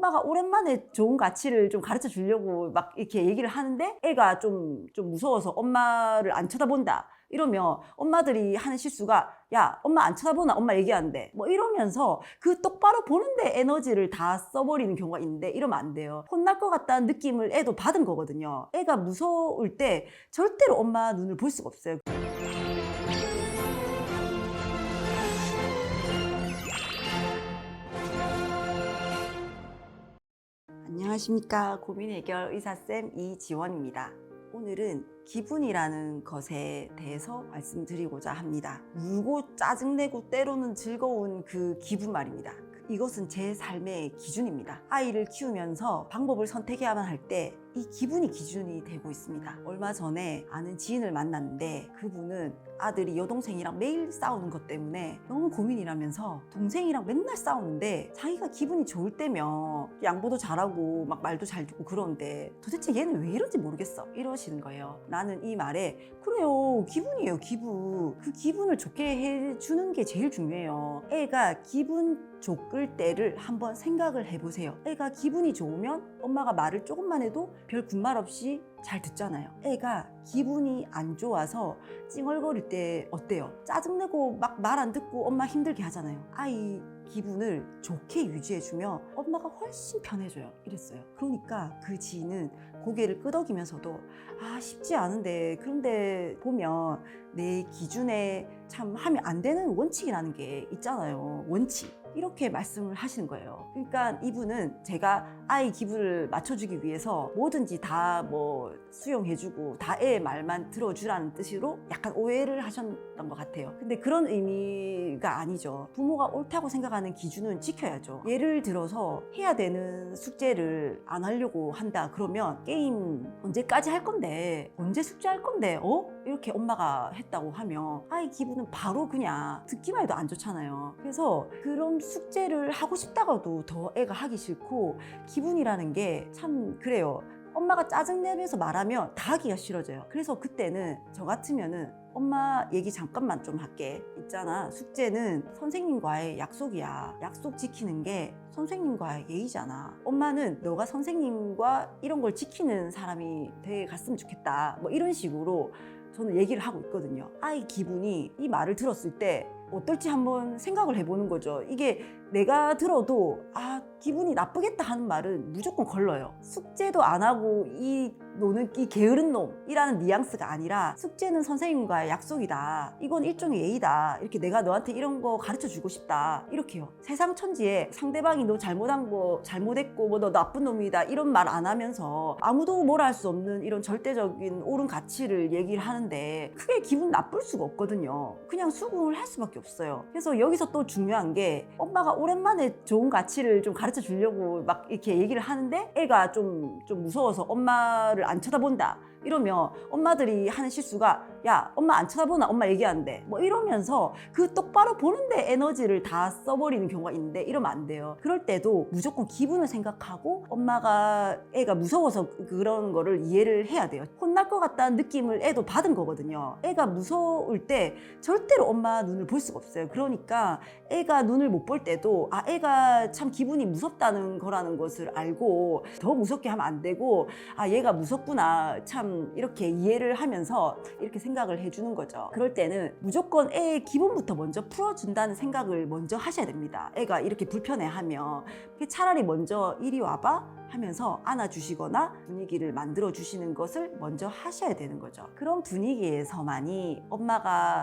엄마가 오랜만에 좋은 가치를 좀 가르쳐 주려고 막 이렇게 얘기를 하는데 애가 좀 무서워서 엄마를 안 쳐다본다. 이러면 엄마들이 하는 실수가 야 엄마 안 쳐다보나 엄마 얘기하는데 뭐 이러면서 그 똑바로 보는데 에너지를 다 써버리는 경우가 있는데 이러면 안 돼요. 혼날 것 같다는 느낌을 애도 받은 거거든요. 애가 무서울 때 절대로 엄마 눈을 볼 수가 없어요. 안녕하십니까. 고민 해결 의사쌤 이지원입니다. 오늘은 기분이라는 것에 대해서 말씀드리고자 합니다. 울고 짜증내고 때로는 즐거운 그 기분 말입니다. 이것은 제 삶의 기준입니다. 아이를 키우면서 방법을 선택해야만 할 때 이 기분이 기준이 되고 있습니다. 얼마 전에 아는 지인을 만났는데 그분은 아들이 여동생이랑 매일 싸우는 것 때문에 너무 고민이라면서 동생이랑 맨날 싸우는데 자기가 기분이 좋을 때면 양보도 잘하고 막 말도 잘 듣고 그러는데 도대체 얘는 왜 이런지 모르겠어 이러시는 거예요. 나는 이 말에 그래요, 기분이에요, 기분. 그 기분을 좋게 해주는 게 제일 중요해요. 애가 기분 좋을 때를 한번 생각을 해보세요. 애가 기분이 좋으면 엄마가 말을 조금만 해도 별 군말 없이 잘 듣잖아요. 애가 기분이 안 좋아서 찡얼거릴 때 어때요? 짜증내고 막 말 안 듣고 엄마 힘들게 하잖아요. 아이 기분을 좋게 유지해주면 엄마가 훨씬 편해져요. 이랬어요. 그러니까 그 지인은 고개를 끄덕이면서도 아 쉽지 않은데 그런데 보면 내 기준에 참 하면 안 되는 원칙이라는 게 있잖아요. 원칙. 이렇게 말씀을 하시는 거예요. 그러니까 이분은 제가 아이 기분을 맞춰주기 위해서 뭐든지 다 뭐 수용해주고 다 애의 말만 들어주라는 뜻으로 약간 오해를 하셨던 것 같아요. 근데 그런 의미가 아니죠. 부모가 옳다고 생각하는 기준은 지켜야죠. 예를 들어서 해야 되는 숙제를 안 하려고 한다 그러면 게임 언제까지 할 건데 언제 숙제할 건데 이렇게 엄마가 했다고 하면 아이 기분은 바로 그냥 듣기만 해도 안 좋잖아요. 그래서 그런 숙제를 하고 싶다가도 더 애가 하기 싫고 기분이라는 게 참 그래요. 엄마가 짜증내면서 말하면 다 하기가 싫어져요. 그래서 그때는 저 같으면은 엄마 얘기 잠깐만 좀 할게. 있잖아, 숙제는 선생님과의 약속이야. 약속 지키는 게 선생님과의 예의잖아. 엄마는 너가 선생님과 이런 걸 지키는 사람이 돼 갔으면 좋겠다. 뭐 이런 식으로 저는 얘기를 하고 있거든요. 아이 기분이 이 말을 들었을 때 어떨지 한번 생각을 해보는 거죠. 이게 내가 들어도 아 기분이 나쁘겠다 하는 말은 무조건 걸러요. 숙제도 안 하고 이 노는 이 게으른 놈이라는 뉘앙스가 아니라 숙제는 선생님과의 약속이다. 이건 일종의 예의다. 이렇게 내가 너한테 이런 거 가르쳐 주고 싶다. 이렇게요. 세상 천지에 상대방이 너 잘못한 거 잘못했고 뭐 너 나쁜 놈이다 이런 말 안 하면서 아무도 뭐라 할 수 없는 이런 절대적인 옳은 가치를 얘기를 하는데 크게 기분 나쁠 수가 없거든요. 그냥 수긍을 할 수밖에 없어요. 그래서 여기서 또 중요한 게 엄마가 오랜만에 좋은 가치를 좀 가르쳐 주려고 막 이렇게 얘기를 하는데 애가 좀 무서워서 엄마를 안 쳐다본다. 이러면 엄마들이 하는 실수가 야 엄마 안 쳐다보나 엄마 얘기하는데 뭐 이러면서 그 똑바로 보는데 에너지를 다 써버리는 경우가 있는데 이러면 안 돼요. 그럴 때도 무조건 기분을 생각하고 엄마가 애가 무서워서 그런 거를 이해를 해야 돼요. 혼날 것 같다는 느낌을 애도 받은 거거든요. 애가 무서울 때 절대로 엄마 눈을 볼 수가 없어요. 그러니까 애가 눈을 못 볼 때도 아 애가 참 기분이 무섭다는 거라는 것을 알고 더 무섭게 하면 안 되고 아 얘가 무섭구나 참 이렇게 이해를 하면서 이렇게 생각을 해주는 거죠. 그럴 때는 무조건 애의 기분부터 먼저 풀어준다는 생각을 먼저 하셔야 됩니다. 애가 이렇게 불편해하면 차라리 먼저 이리 와봐 하면서 안아주시거나 분위기를 만들어 주시는 것을 먼저 하셔야 되는 거죠. 그런 분위기에서만이 엄마가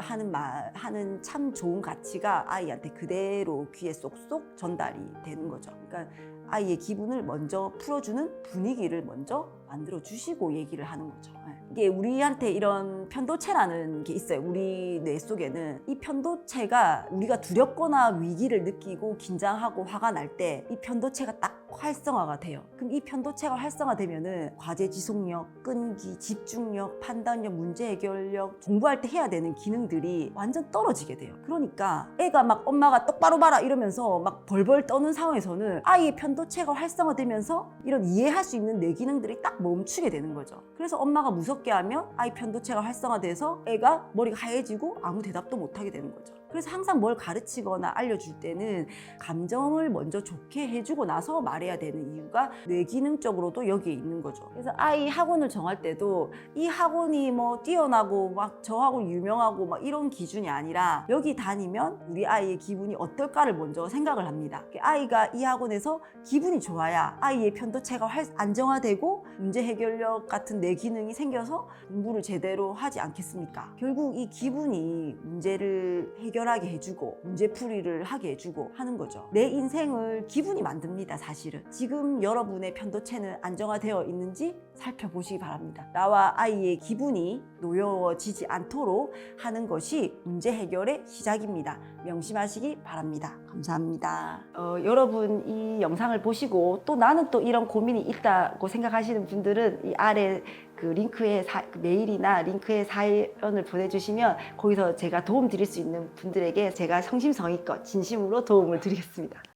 하는 참 좋은 가치가 아이한테 그대로 귀에 쏙쏙 전달이 되는 거죠. 그러니까 아이의 기분을 먼저 풀어주는 분위기를 먼저 만들어 주시고 얘기를 하는 거죠. 이게 우리한테 이런 편도체라는 게 있어요. 우리 뇌 속에는 이 편도체가 우리가 두렵거나 위기를 느끼고 긴장하고 화가 날 때 이 편도체가 딱 활성화가 돼요. 그럼 이 편도체가 활성화되면은 과제 지속력, 끈기, 집중력, 판단력, 문제 해결력, 공부할 때 해야 되는 기능들이 완전 떨어지게 돼요. 그러니까 애가 막 엄마가 똑바로 봐라 이러면서 막 벌벌 떠는 상황에서는 아이의 편도체가 활성화되면서 이런 이해할 수 있는 뇌 기능들이 딱 멈추게 되는 거죠. 그래서 엄마가 무섭게 하면 아이 편도체가 활성화돼서 애가 머리가 하얘지고 아무 대답도 못하게 되는 거죠. 그래서 항상 뭘 가르치거나 알려줄 때는 감정을 먼저 좋게 해주고 나서 말해야 되는 이유가 뇌기능적으로도 여기에 있는 거죠. 그래서 아이 학원을 정할 때도 이 학원이 뭐 뛰어나고 막 저하고 유명하고 막 이런 기준이 아니라 여기 다니면 우리 아이의 기분이 어떨까를 먼저 생각을 합니다. 아이가 이 학원에서 기분이 좋아야 아이의 편도체가 안정화되고 문제 해결력 같은 뇌 기능이 생겨서 공부를 제대로 하지 않겠습니까? 결국 이 기분이 문제를 해결하게 해주고 문제풀이를 하게 해주고 하는 거죠. 내 인생을 기분이 만듭니다. 사실은 지금 여러분의 편도체는 안정화되어 있는지 살펴보시기 바랍니다. 나와 아이의 기분이 노여워지지 않도록 하는 것이 문제 해결의 시작입니다. 명심하시기 바랍니다. 감사합니다. 여러분 이 영상을 보시고 또 나는 또 이런 고민이 있다고 생각하시는 분들은 이 아래 그 링크에 메일이나 링크에 사연을 보내주시면 거기서 제가 도움 드릴 수 있는 분들에게 제가 성심성의껏 진심으로 도움을 드리겠습니다.